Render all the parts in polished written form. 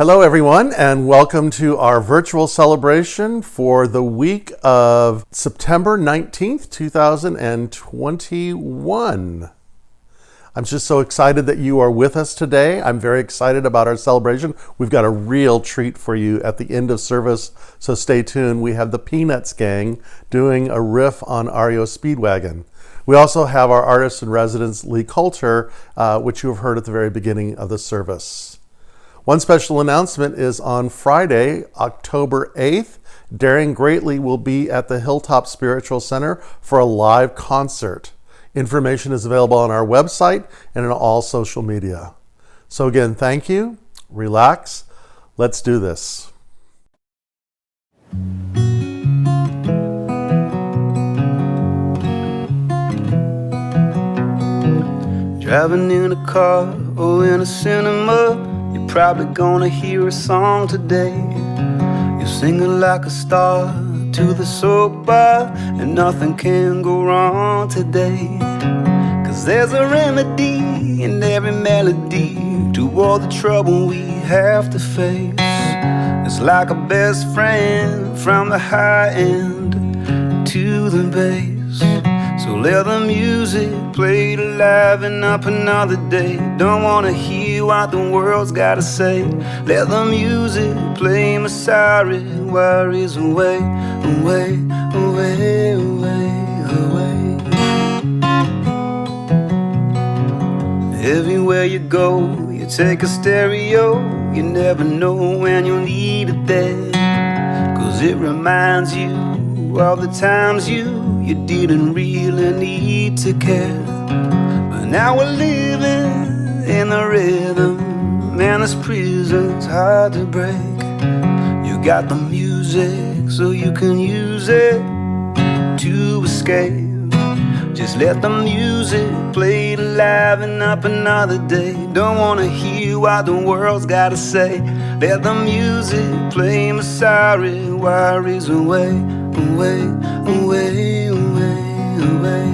Hello, everyone, and welcome to our virtual celebration for the week of September 19th, 2021. I'm just so excited that you are with us today. I'm very excited about our celebration. We've got a real treat for you at the end of service, so stay tuned. We have the Peanuts Gang doing a riff on REO Speedwagon. We also have our artist in residence, Lee Coulter, which you have heard at the very beginning of the service. One special announcement is on Friday, October 8th, Daring Greatly will be at the Hilltop Spiritual Center for a live concert. Information is available on our website and in all social media. So again, thank you, relax, let's do this. Driving in a car or in a cinema, you're probably gonna hear a song today. You're singing like a star to the soap bar, and nothing can go wrong today. Cause there's a remedy in every melody to all the trouble we have to face. It's like a best friend from the high end to the bass. So let the music play to liven up another day. Don't wanna hear what the world's gotta say. Let the music play my sorry worries away, away, away, away, away. Everywhere you go, you take a stereo. You never know when you'll need it there. Cause it reminds you of the times you didn't really need to care. But now we're living in the rhythm, and this prison's hard to break. You got the music so you can use it to escape. Just let the music play to liven up another day. Don't wanna hear what the world's gotta say. Let the music play my sorry worries away, away, away, away, away.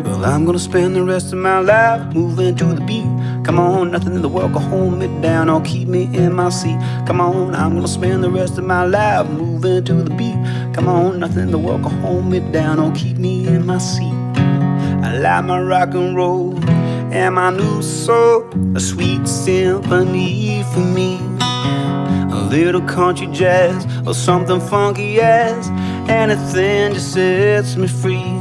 Well, I'm gonna spend the rest of my life moving to the beat. Come on, nothing in the world can hold me down or keep me in my seat. Come on, I'm gonna spend the rest of my life moving to the beat. Come on, nothing in the world can hold me down or keep me in my seat. I like my rock and roll and my new soul, a sweet symphony for me. A little country jazz or something funky as anything just sets me free.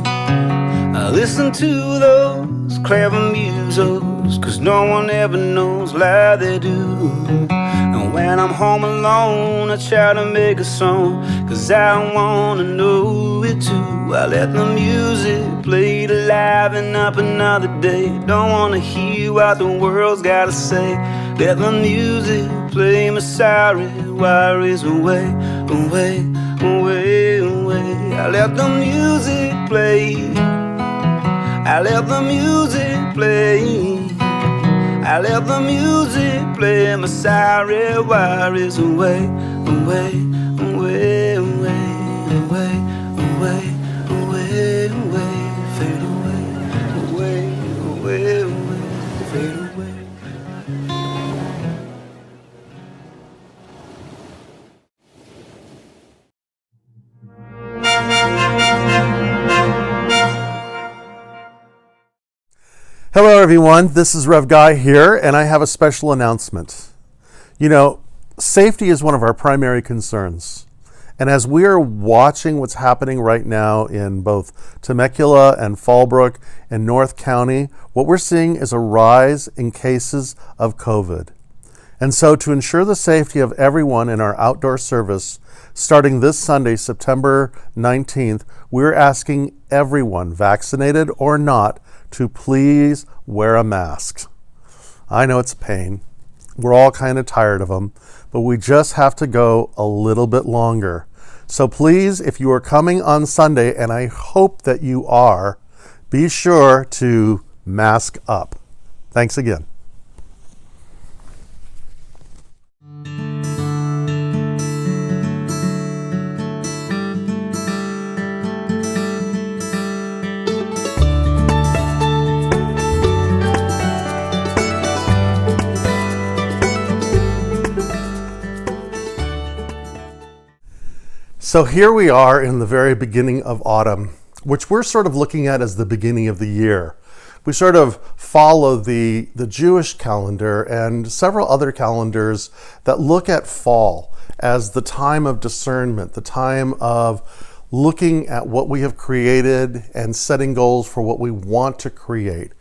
I listen to those clever musos, cause no one ever knows like they do. And when I'm home alone, I try to make a song, cause I wanna know it too. I let the music play to liven up another day. Don't wanna hear what the world's gotta say. Let the music play my sorry worries away, away, away, away. I let the music play. I let the music play. I let the music play my sorry worries away, away, away, away, away, away, away, away, fade away, away, away, away, fade away. Hello, everyone. This is Rev Guy here, and I have a special announcement. You know, safety is one of our primary concerns. And as we are watching what's happening right now in both Temecula and Fallbrook and North County, what we're seeing is a rise in cases of COVID. And so to ensure the safety of everyone in our outdoor service, starting this Sunday, September 19th, we're asking everyone, vaccinated or not, to please wear a mask. I know it's a pain. We're all kind of tired of them, but we just have to go a little bit longer. So please, if you are coming on Sunday, and I hope that you are, be sure to mask up. Thanks again. So here we are in the very beginning of autumn, which we're sort of looking at as the beginning of the year. We sort of follow the Jewish calendar and several other calendars that look at fall as the time of discernment, the time of looking at what we have created and setting goals for what we want to create.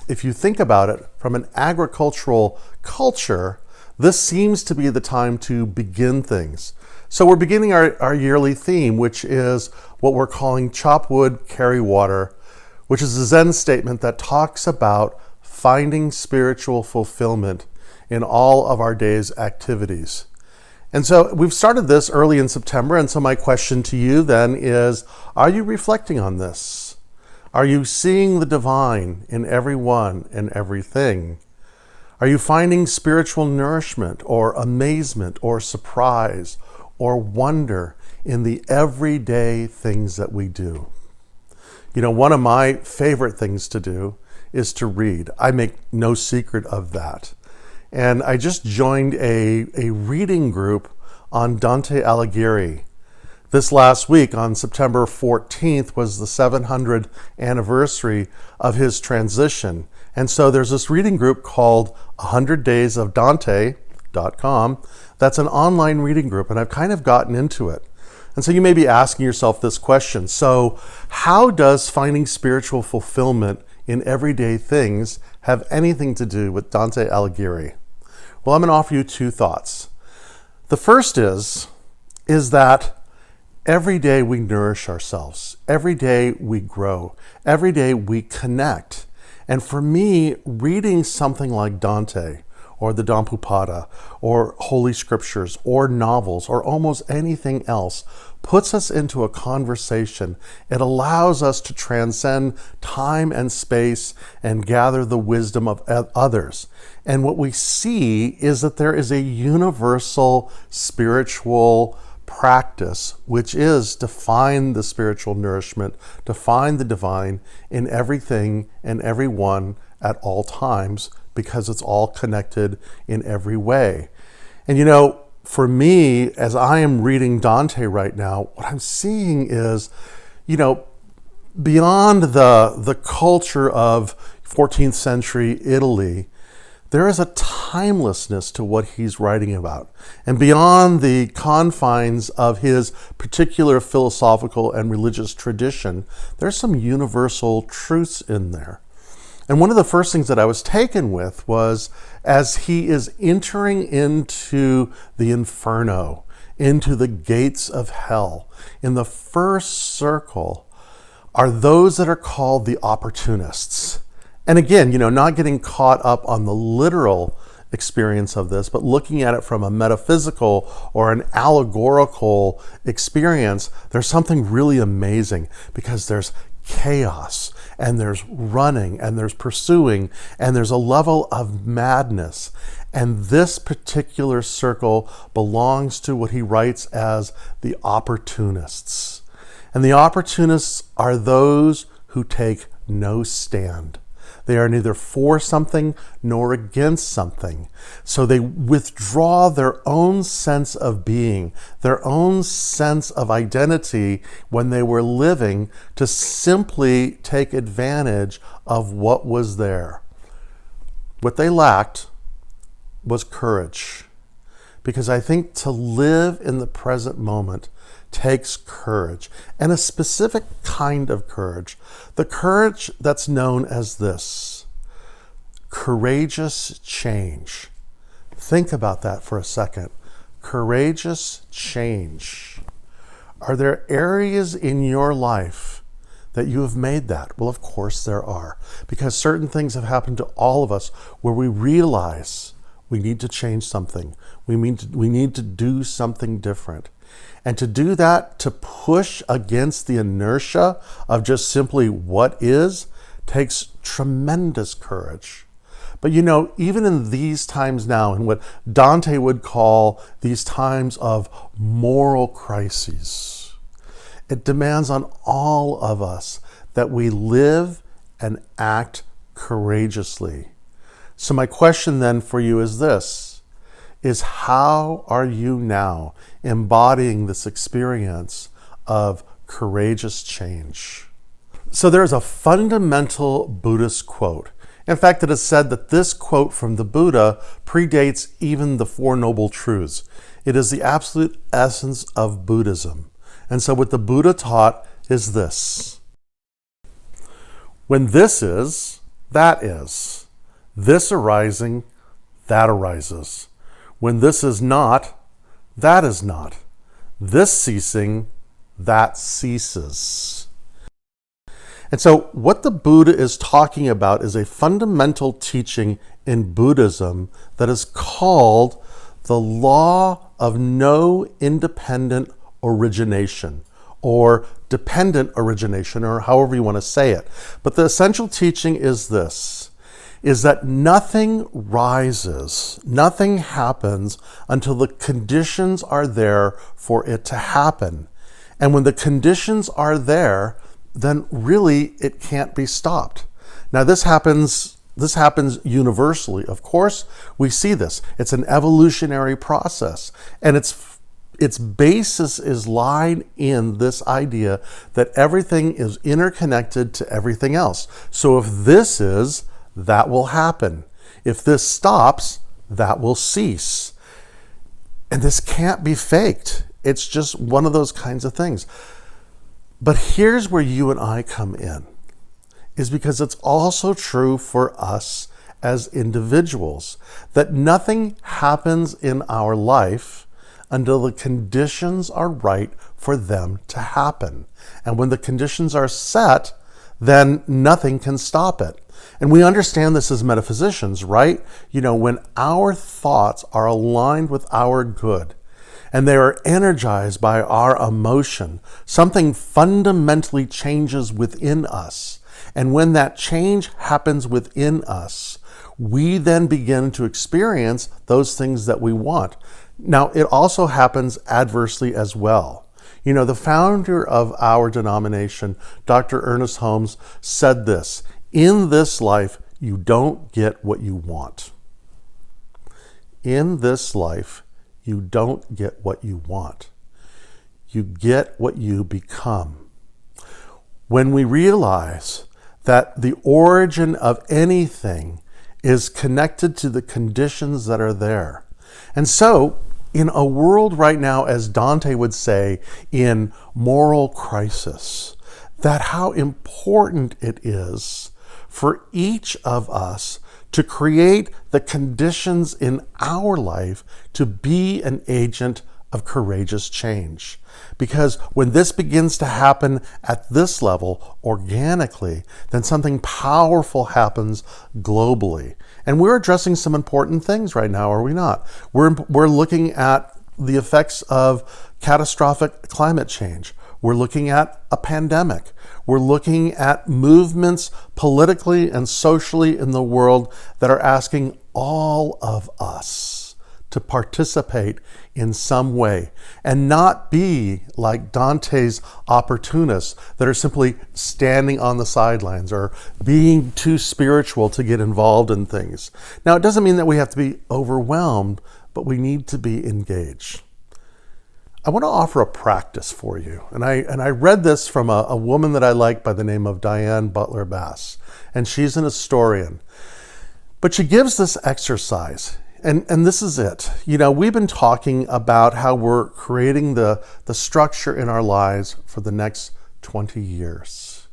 If you think about it from an agricultural culture, this seems to be the time to begin things. So we're beginning our yearly theme, which is what we're calling Chop Wood, Carry Water, which is a Zen statement that talks about finding spiritual fulfillment in all of our day's activities. And so we've started this early in September, and so my question to you then is, are you reflecting on this? Are you seeing the divine in everyone and everything? Are you finding spiritual nourishment or amazement or surprise or wonder in the everyday things that we do? You know, one of my favorite things to do is to read. I make no secret of that. And I just joined a reading group on Dante Alighieri. This last week, on September 14th, was the 700th anniversary of his transition. And so there's this reading group called 100 Days of Dante.com. That's an online reading group, and I've kind of gotten into it. And so you may be asking yourself this question. So how does finding spiritual fulfillment in everyday things have anything to do with Dante Alighieri? Well, I'm going to offer you two thoughts. The first is that every day we nourish ourselves. Every day we grow. Every day we connect. And for me, reading something like Dante, or the Dhammapada, or Holy Scriptures, or novels, or almost anything else, puts us into a conversation. It allows us to transcend time and space and gather the wisdom of others. And what we see is that there is a universal spiritual practice, which is to find the spiritual nourishment, to find the divine in everything and everyone at all times, because it's all connected in every way. And you know, for me, as I am reading Dante right now, what I'm seeing is, you know, beyond the culture of 14th century Italy, there is a timelessness to what he's writing about. And beyond the confines of his particular philosophical and religious tradition, there's some universal truths in there. And one of the first things that I was taken with was as he is entering into the inferno, into the gates of hell, in the first circle are those that are called the opportunists. And again, you know, not getting caught up on the literal experience of this, but looking at it from a metaphysical or an allegorical experience, there's something really amazing because there's chaos and there's running and there's pursuing and there's a level of madness. And this particular circle belongs to what he writes as the opportunists. And the opportunists are those who take no stand. They are neither for something nor against something. So they withdraw their own sense of being, their own sense of identity when they were living to simply take advantage of what was there. What they lacked was courage. Because I think to live in the present moment takes courage, and a specific kind of courage. The courage that's known as this: courageous change. Think about that for a second. Courageous change. Are there areas in your life that you have made that? Well, of course there are, because certain things have happened to all of us where we realize we need to change something. We need to do something different. And to do that, to push against the inertia of just simply what is, takes tremendous courage. But you know, even in these times now, in what Dante would call these times of moral crises, it demands on all of us that we live and act courageously. So my question then for you is this: is how are you now embodying this experience of courageous change? So there's a fundamental Buddhist quote. In fact, it is said that this quote from the Buddha predates even the Four Noble Truths. It is the absolute essence of Buddhism. And so what the Buddha taught is this: when this is, that is. This arising, that arises. When this is not, that is not. This ceasing, that ceases. And so what the Buddha is talking about is a fundamental teaching in Buddhism that is called the law of no independent origination, or dependent origination, or however you want to say it. But the essential teaching is this, is that nothing rises, nothing happens until the conditions are there for it to happen. And when the conditions are there, then really it can't be stopped. Now this happens universally. Of course, we see this. It's an evolutionary process, and its basis is lying in this idea that everything is interconnected to everything else. So if this is, that will happen. If this stops, that will cease. And this can't be faked. It's just one of those kinds of things. But here's where you and I come in, is because it's also true for us as individuals, that nothing happens in our life until the conditions are right for them to happen. And when the conditions are set, then nothing can stop it. And we understand this as metaphysicians, right? You know, when our thoughts are aligned with our good, and they are energized by our emotion, something fundamentally changes within us. And when that change happens within us, we then begin to experience those things that we want. Now, it also happens adversely as well. You know, the founder of our denomination, Dr. Ernest Holmes, said this: in this life, you don't get what you want. In this life, you don't get what you want. You get what you become. When we realize that the origin of anything is connected to the conditions that are there. And so, in a world right now, as Dante would say, in moral crisis, that how important it is for each of us to create the conditions in our life to be an agent of courageous change. Because when this begins to happen at this level organically, then something powerful happens globally. And we're addressing some important things right now, are we not? We're looking at the effects of catastrophic climate change. We're looking at a pandemic. We're looking at movements politically and socially in the world that are asking all of us to participate in some way and not be like Dante's opportunists that are simply standing on the sidelines or being too spiritual to get involved in things. Now, it doesn't mean that we have to be overwhelmed, but we need to be engaged. I want to offer a practice for you. And I read this from a woman that I like by the name of Diane Butler Bass. And she's an historian. But she gives this exercise. And this is it. You know, we've been talking about how we're creating the structure in our lives for the next 20 years.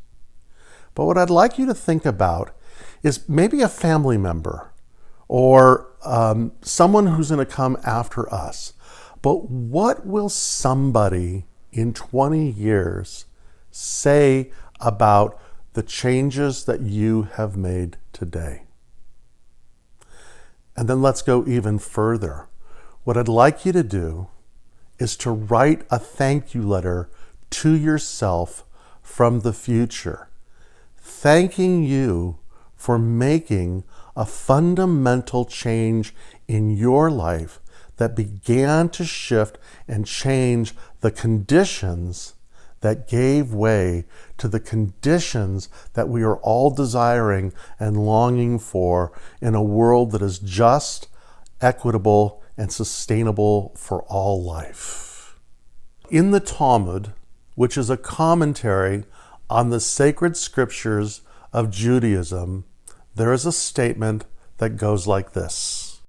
But what I'd like you to think about is maybe a family member or someone who's going to come after us. But what will somebody in 20 years say about the changes that you have made today? And then let's go even further. What I'd like you to do is to write a thank you letter to yourself from the future, thanking you for making a fundamental change in your life that began to shift and change the conditions that gave way to the conditions that we are all desiring and longing for in a world that is just, equitable, and sustainable for all life. In the Talmud, which is a commentary on the sacred scriptures of Judaism, there is a statement that goes like this: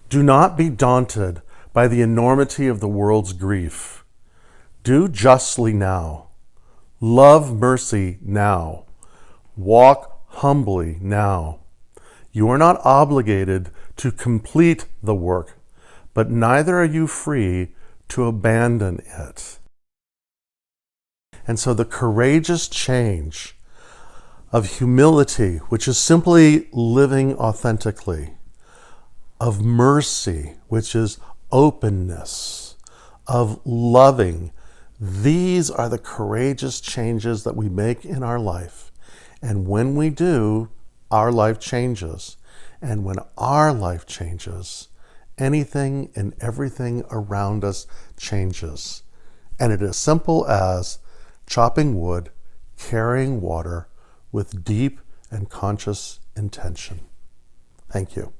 "Do not be daunted by the enormity of the world's grief. Do justly now. Love mercy now. Walk humbly now. You are not obligated to complete the work, but neither are you free to abandon it." And so the courageous change of humility, which is simply living authentically, of mercy, which is openness, of loving, these are the courageous changes that we make in our life. And when we do, our life changes. And when our life changes, anything and everything around us changes. And it is simple as chopping wood, carrying water with deep and conscious intention. Thank you.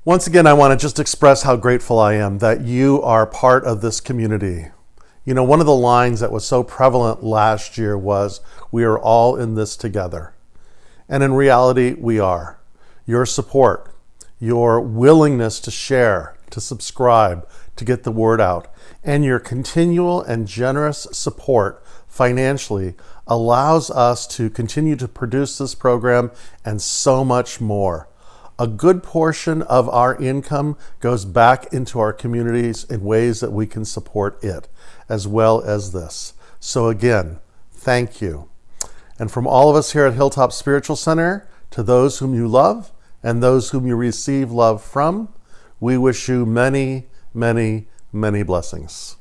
Once again, I want to just express how grateful I am that you are part of this community. You know, one of the lines that was so prevalent last year was, "We are all in this together." And in reality, we are. Your support, your willingness to share, to subscribe, to get the word out, and your continual and generous support financially allows us to continue to produce this program and so much more. A good portion of our income goes back into our communities in ways that we can support it, as well as this. So again, thank you. And from all of us here at Hilltop Spiritual Center, to those whom you love and those whom you receive love from, we wish you many, many, many blessings.